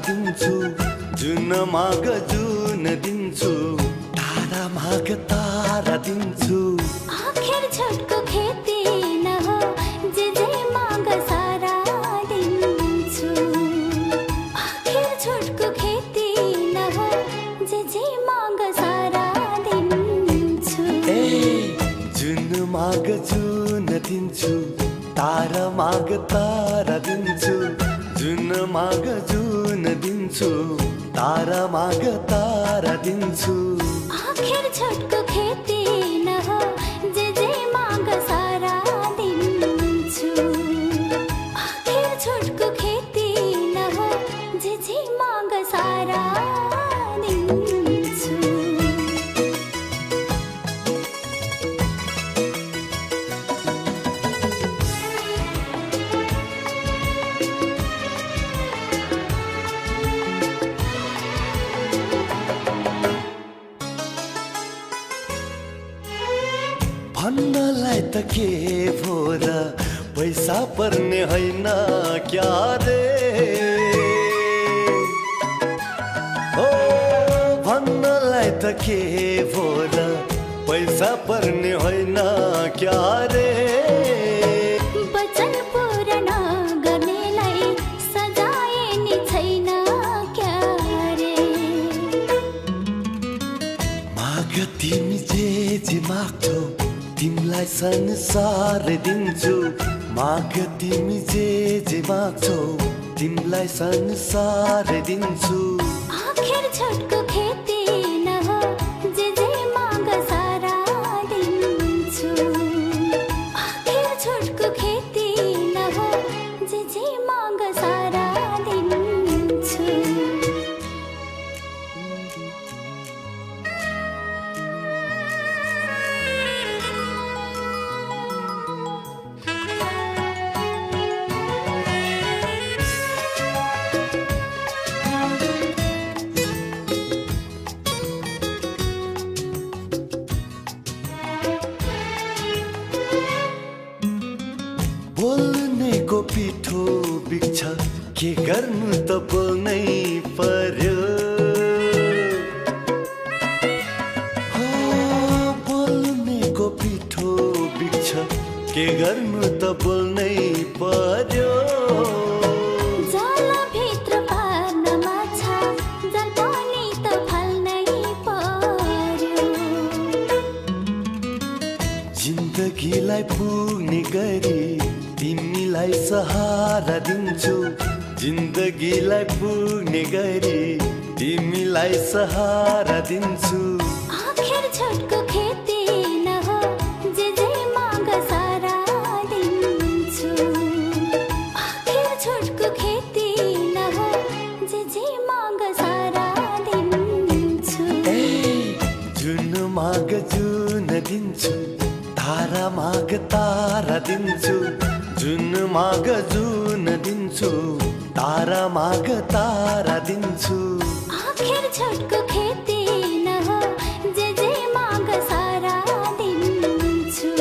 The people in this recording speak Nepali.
दिन्छु जुन माग जुन दिन्छु तारा माग तारा दिन्छु आखिर छोटको खेती न हो जे माग सारा दिन्छु आखिर छोटको खेती न हो जे माग सारा दिन्छु ए जुन माग जुन दिन्छु तारा माग तारा दिन्छु जुन माग जुन दिन्छु तारा माग तारा दिन्छु आखिर छोटको खेती न हो जे माग सारा दिन्छु आखिर छोटको खेती न हो जे माग सारा दिन्छु भन्नलाई त के भो र पैसा पर्ने होइन क्या रे ओ भन्नलाई त के भो र पैसा पर्ने होइन क्या रे वचन पूरा नगर्नेलाई सजाय नि छैन क्या रे माग तिमी जे माग्छौ तिमीलाई संसार दिन्छु माग तिमी जे माग्छौ तिमीलाई संसार दिन्छु आखिर छोटको खेती न हो जे माग सारा दिन्छु आखिर छोटको खेती न हो जे माग सारा दिन्छु बोल्नेको पिठो बिग्छ के गर्नु त बोल्नै पर्यो हो बोल्नेको पिठो बिग्छ के गर्नु त बोल्नै पर्यो जलभित्र पार्न माछा जल पनि त फाल्नै पर्यो जिन्दगीलाई पुग्ने गरी तिमीलाई सहारा दिन्छु जिन्दगीलाई पुग्ने गरी तिमीलाई सहारा दिन्छु आखिर छोटको खेती न हो जे माग सारा दिन्छु आखिर छोटको खेती न हो जे माग सारा दिन्छु ए जुन माग जुन दिन्छु तारा माग तारा दिन्छु जुन माग जुन दिन्छु तारा माग तारा दिन्छु आखिर छोटको खेती न हो जे माग सारा दिन्छु